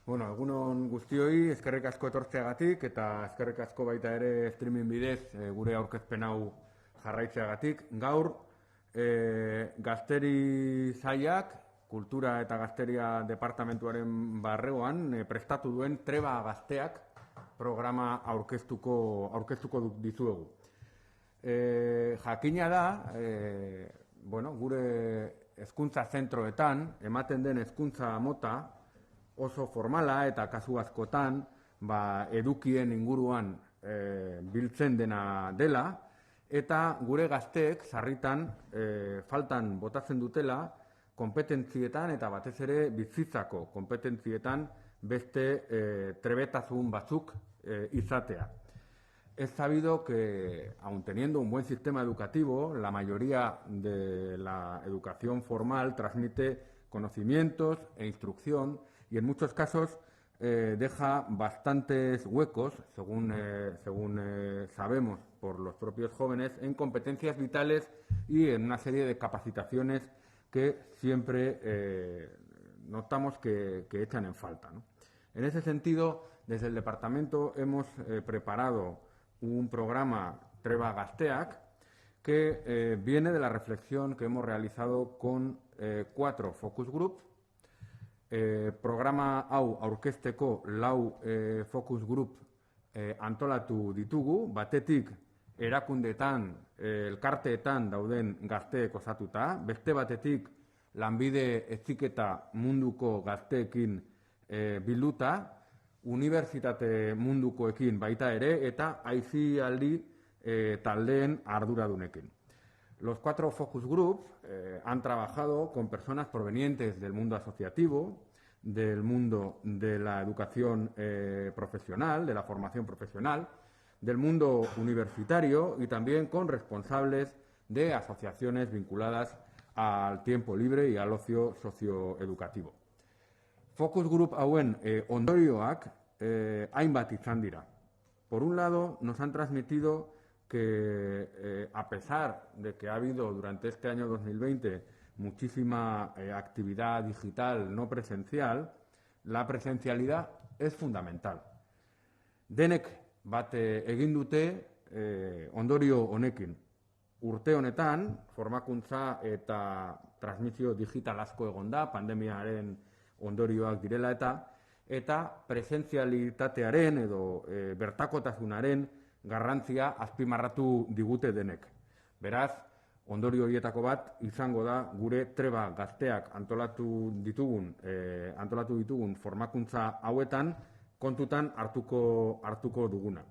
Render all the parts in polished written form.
Bueno, egunon guztioi, eskerrik asko etortzeagatik eta eskerrik asko baita ere streaming bidez gure aurkezpen hau jarraitzeagatik. Gaur, gazteri sailak, kultura eta gazteria departamentuaren barregoan prestatu duen Treba Gazteak programa aurkeztuko dizuegu. Jakina da, gure hezkuntza zentroetan ematen den hezkuntza mota oso formala eta kasu askotan edukien inguruan biltzen dena dela, eta gure gazteek sarritan faltan botatzen dutela konpetentzietan eta batez ere bizitzako konpetentzietan beste trebetasun batzuk izatea. Es sabido que, aun teniendo un buen sistema educativo, la mayoría de la educación formal transmite conocimientos e instrucción y en muchos casos deja bastantes huecos, según sabemos por los propios jóvenes, en competencias vitales y en una serie de capacitaciones que siempre notamos que echan en falta, ¿no? En ese sentido, desde el departamento hemos preparado un programa Treba Gazteak que viene de la reflexión que hemos realizado con 4 focus group. Programa hau aurkezteko 4 focus group antolatu ditugu, batetik erakundeetan, elkarteetan dauden gazteek osatuta, beste batetik lanbide heziketa munduko gazteekin bilduta, unibertsitate mundukoekin baita ere eta aisialdi taldeen arduradunekin. Los 4 focus group han trabajado con personas provenientes del mundo asociativo, del mundo de la educación profesional, de la formación profesional, del mundo universitario y también con responsables de asociaciones vinculadas al tiempo libre y al ocio socioeducativo. Focus group hauen ondorioak hainbat izan dira. Por un lado, nos han transmitido que a pesar de que ha habido durante este año 2020 muchísima actividad digital no presencial, la presencialidad es fundamental. Denek bate egin dute ondorio honekin. Urte honetan, formakuntza eta transmisio digital asko egon da, pandemiaren ondorioak direla eta presentzialitatearen edo bertakotasunaren garrantzia azpimarratu digute denek. Beraz, ondorio horietako bat izango da gure Treba Gazteak antolatu ditugun formakuntza hauetan kontutan hartuko duguna.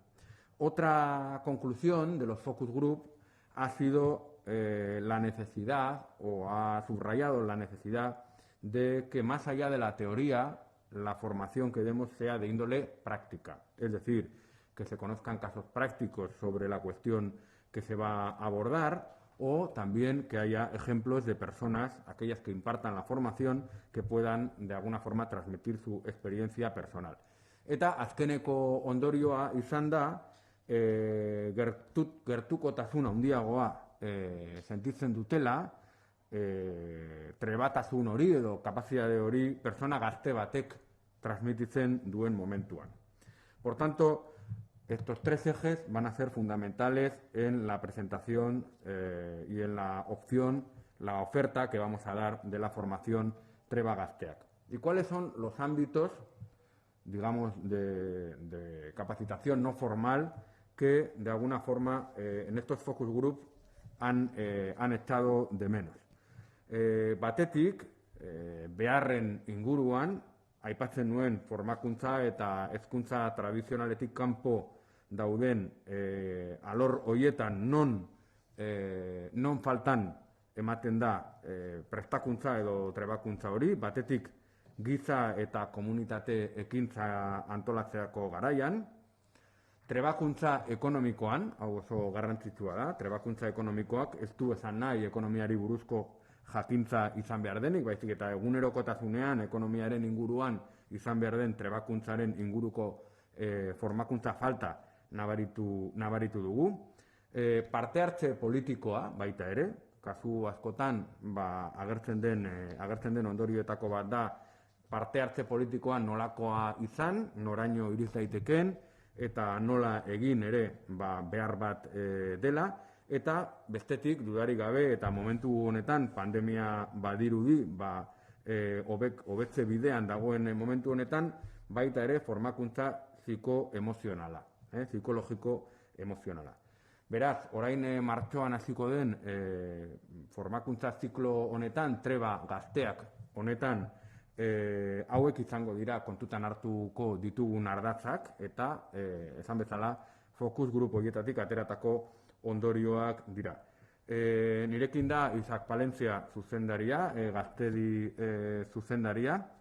Otra conclusión de los focus group ha sido la necesidad, o ha subrayado la necesidad de que más allá de la teoría, la formación que demos sea de índole práctica, es decir, que se conozcan casos prácticos sobre la cuestión que se va a abordar o también que haya ejemplos de personas, aquellas que impartan la formación, que puedan de alguna forma transmitir su experiencia personal. Eta azkeneko ondorioa izan da, gertukotasuna handiagoa sentitzen dutela, trebatasun hori edo kapazitate hori persona gazte batek transmititzen duen momentuan. Por tanto, estos 3 ejes van a ser fundamentales en la presentación y en la oferta que vamos a dar de la formación Treba Gazteak. ¿Y cuáles son los ámbitos, digamos, de capacitación no formal que de alguna forma en estos focus group han echado de menos? Batetik, beharren inguruan, aipatzen nuen formakuntza eta hezkuntza tradizionaletik kanpo dauden alor hoietan non faltan ematen da prestakuntza edo trebakuntza hori, batetik giza eta komunitate ekintza antolatzeako garaian, trebakuntza ekonomikoan, hau oso garrantzitsua da, trebakuntza ekonomikoak ez du esan nahi ekonomiari buruzko jakintza izan behar denik, baizik eta egunerokotasunean ekonomiaren inguruan izan behar den trebakuntzaren inguruko formakuntza falta nabaritu dugu. Parte hartze politikoa baita ere, kasu askotan agertzen den ondorioetako bat da parte hartze politikoa nolakoa izan, noraino iriz daitekeen, eta nola egin ere behar bat dela, eta bestetik dudarik gabe eta momentu honetan pandemia badirudi, hobetze bidean dagoen momentu honetan, baita ere formakuntza psikoemozionala, psikologiko-emozionala. Beraz, orain martxoan hasiko den formakuntza ziklo honetan, treba gazteak honetan, hauek izango dira kontutan hartuko ditugun ardatzak, eta esan bezala fokus grup horietatik ateratako ondorioak dira. Nirekin da Isaac Palencia zuzendaria, Gaztedi zuzendaria,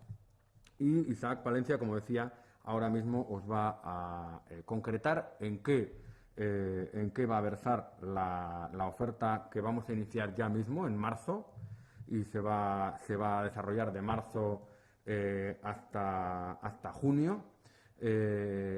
y Isaac Palencia, como decía, ahora mismo os va a concretar en qué va a versar la oferta que vamos a iniciar ya mismo, en marzo, y se va a desarrollar de marzo hasta junio,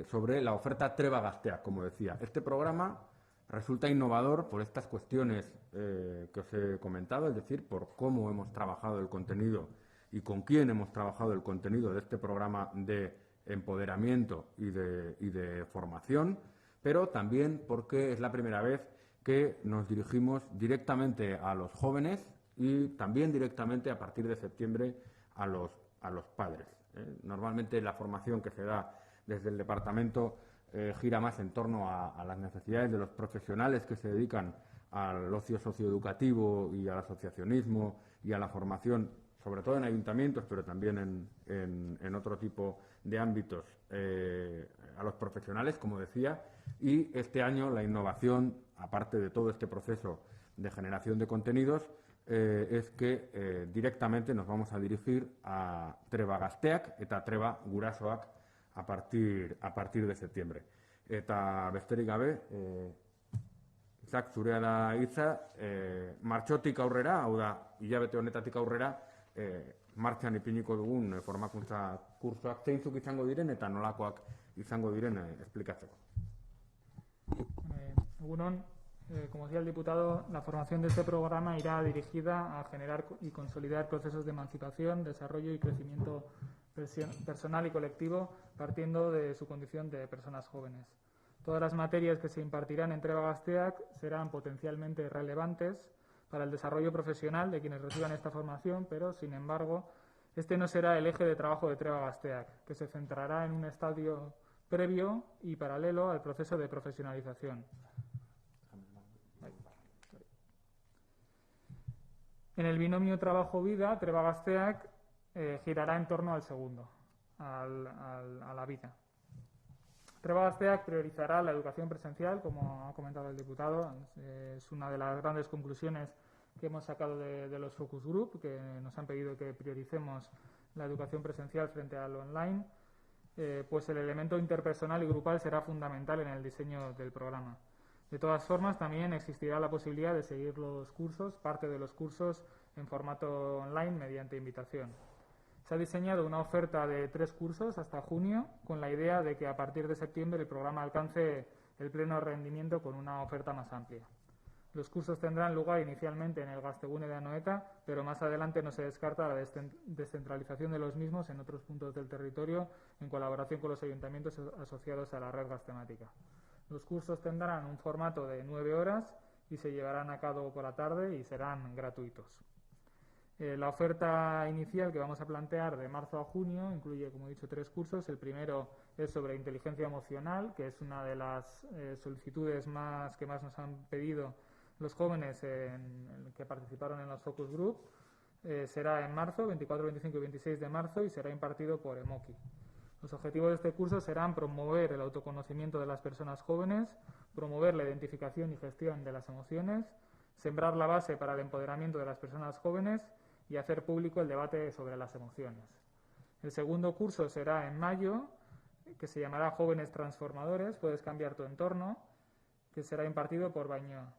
sobre la oferta Treba Gazteak, como decía. Este programa resulta innovador por estas cuestiones que os he comentado, es decir, por cómo hemos trabajado el contenido y con quién hemos trabajado el contenido de este programa de empoderamiento y de formación, pero también porque es la primera vez que nos dirigimos directamente a los jóvenes y también directamente a partir de septiembre a los padres. Normalmente la formación que se da desde el departamento gira más en torno a las necesidades de los profesionales que se dedican al ocio socioeducativo y al asociacionismo y a la formación, sobre todo en ayuntamientos, pero también en otro tipo de ámbitos, a los profesionales, como decía, y este año la innovación, aparte de todo este proceso de generación de contenidos, es que directamente nos vamos a dirigir a Treba Gazteak eta Treba Gurasoak a partir de septiembre. Eta besterik gabe, Isaac, zurea da hitza, martxotik aurrera, hau da, hilabete honetatik aurrera, martxan ipiniko dugun formakuntza kursoak zeintzuk izango diren eta nolakoak izango diren esplikatzeko. Egunon, como decía el diputado, la formación de este programa irá dirigida a generar y consolidar procesos de emancipación, desarrollo y crecimiento personal y colectivo, partiendo de su condición de personas jóvenes. Todas las materias que se impartirán en Treba Gazteak serán potencialmente relevantes para el desarrollo profesional de quienes reciban esta formación, pero, sin embargo, este no será el eje de trabajo de Treba Gazteak, que se centrará en un estadio previo y paralelo al proceso de profesionalización. En el binomio trabajo-vida, Treba Gazteak girará en torno al segundo, a la vida. Treba Gazteak priorizará la educación presencial, como ha comentado el diputado. Es una de las grandes conclusiones que hemos sacado de los focus group, que nos han pedido que prioricemos la educación presencial frente al online, pues el elemento interpersonal y grupal será fundamental en el diseño del programa. De todas formas, también existirá la posibilidad de seguir los cursos, parte de los cursos, en formato online mediante invitación. Se ha diseñado una oferta de 3 cursos hasta junio, con la idea de que a partir de septiembre el programa alcance el pleno rendimiento con una oferta más amplia. Los cursos tendrán lugar inicialmente en el Gaztegune de Anoeta, pero más adelante no se descarta la descentralización de los mismos en otros puntos del territorio, en colaboración con los ayuntamientos asociados a la red gaztemática. Los cursos tendrán un formato de 9 horas y se llevarán a cabo por la tarde y serán gratuitos. La oferta inicial que vamos a plantear de marzo a junio incluye, como he dicho, 3 cursos. El primero es sobre inteligencia emocional, que es una de las solicitudes que más nos han pedido los jóvenes que participaron en los focus group. Será en marzo, 24, 25 y 26 de marzo, y será impartido por EMOKI. Los objetivos de este curso serán promover el autoconocimiento de las personas jóvenes, promover la identificación y gestión de las emociones, sembrar la base para el empoderamiento de las personas jóvenes y hacer público el debate sobre las emociones. El segundo curso será en mayo, que se llamará Jóvenes Transformadores, puedes cambiar tu entorno, que será impartido por Bañoa.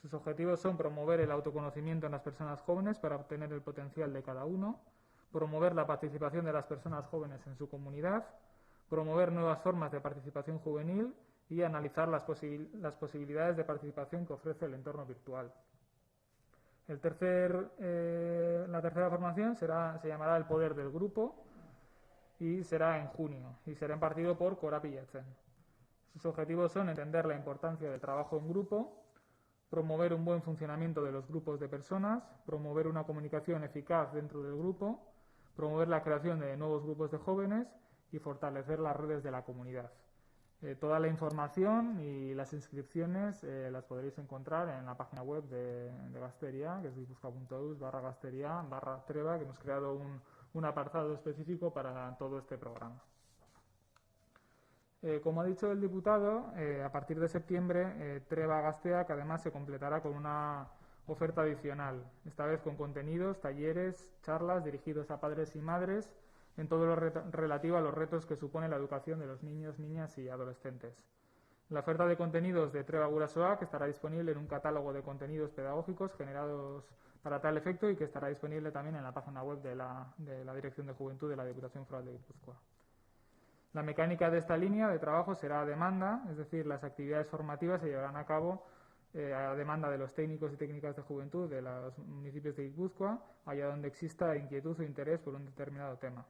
Sus objetivos son promover el autoconocimiento en las personas jóvenes para obtener el potencial de cada uno, promover la participación de las personas jóvenes en su comunidad, promover nuevas formas de participación juvenil y analizar las posibilidades de participación que ofrece el entorno virtual. La tercera formación se llamará El poder del grupo, y será en junio y será impartido por Korapilatzen. Sus objetivos son entender la importancia del trabajo en grupo, promover un buen funcionamiento de los grupos de personas, promover una comunicación eficaz dentro del grupo, promover la creación de nuevos grupos de jóvenes y fortalecer las redes de la comunidad. Toda la información y las inscripciones las podréis encontrar en la página web de Gazteria, que es gipuzkoa.eus/gazteria/treba, que hemos creado un apartado específico para todo este programa. Como ha dicho el diputado, a partir de septiembre, Treba Gazteak además se completará con una oferta adicional, esta vez con contenidos, talleres, charlas dirigidos a padres y madres en todo lo relativo a los retos que supone la educación de los niños, niñas y adolescentes. La oferta de contenidos de Treba Gurasoak estará disponible en un catálogo de contenidos pedagógicos generados para tal efecto y que estará disponible también en la página web de la Dirección de Juventud de la Diputación Foral de Guipúzcoa. La mecánica de esta línea de trabajo será a demanda, es decir, las actividades formativas se llevarán a cabo a demanda de los técnicos y técnicas de juventud de los municipios de Guipúzcoa, allá donde exista inquietud o interés por un determinado tema.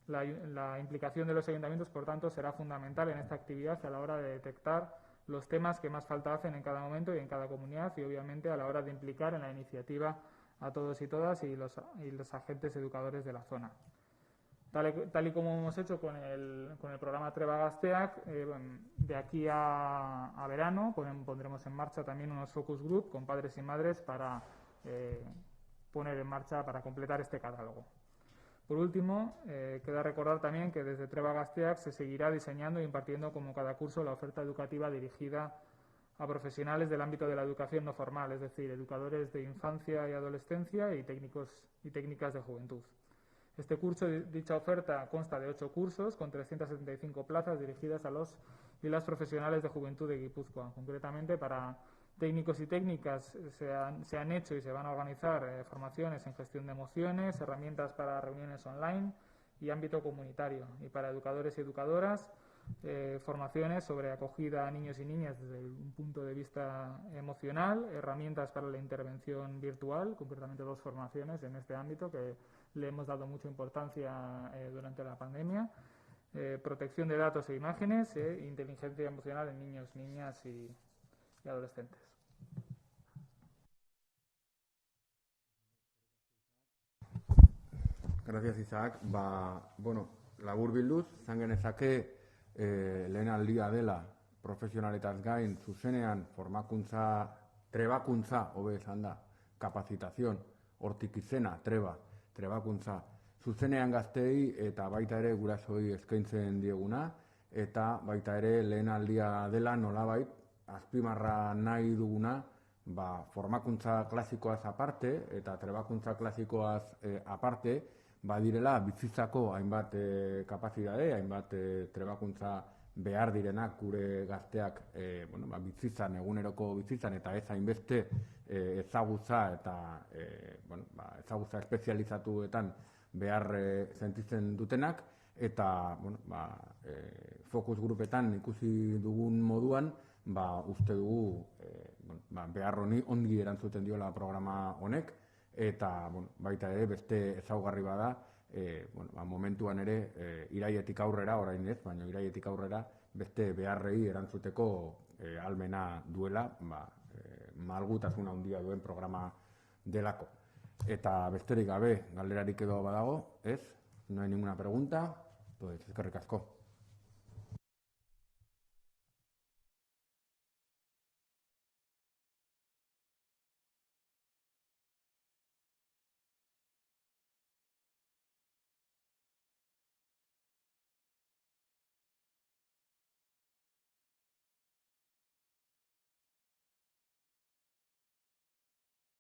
La implicación de los ayuntamientos, por tanto, será fundamental en esta actividad a la hora de detectar los temas que más falta hacen en cada momento y en cada comunidad y, obviamente, a la hora de implicar en la iniciativa a todos y todas y los agentes educadores de la zona. Tal y como hemos hecho con el programa Treba Gazteak, de aquí a verano pondremos en marcha también unos focus group con padres y madres para poner en marcha, para completar este catálogo. Por último, queda recordar también que desde Treba Gazteak se seguirá diseñando e impartiendo como cada curso la oferta educativa dirigida a profesionales del ámbito de la educación no formal, es decir, educadores de infancia y adolescencia y técnicos y técnicas de juventud. Este curso, dicha oferta, consta de 8 cursos con 375 plazas dirigidas a los y las profesionales de juventud de Guipúzcoa. Concretamente, para técnicos y técnicas se han hecho y se van a organizar formaciones en gestión de emociones, herramientas para reuniones online y ámbito comunitario. Y para educadores y educadoras, formaciones sobre acogida a niños y niñas desde un punto de vista emocional, herramientas para la intervención virtual, concretamente 2 formaciones en este ámbito que le hemos dado mucha importancia durante la pandemia, protección de datos e imágenes e inteligencia emocional en niños, niñas y adolescentes. Gracias, Isaac. Laburbilduz, izan genezake lehen aldia dela profesionaletaz gain zuzenean formakuntza, trebakuntza, hobe esan da, kapazitazion, hortik izena, trebakuntza, zuzenean gazteei eta baita ere gurasoei eskaintzen dieguna, eta baita ere lehen aldia dela nolabait, azpimarra nahi duguna, formakuntza klasikoaz aparte eta trebakuntza klasikoaz aparte, badirela bizitzako hainbat kapazitate, hainbat trebakuntza behar direnak gure gazteak bizitzan, eguneroko bizitzan, eta ez hainbeste ezagutza eta ezagutza espezializatuetan behar sentitzen dutenak, eta fokus grupetan ikusi dugun moduan, uste dugu behar honi ongi erantzuten diola programa honek, eta baita ere beste ezaugarri bada, momentuan ere iraietik aurrera, orain ez, baina iraietik aurrera beste beharrei erantzuteko ahalmena duela, malgutasuna handia duen programa delako. Eta besterik gabe, galderarik edo badago, ez? No hay ninguna pregunta, pues eskerrik asko.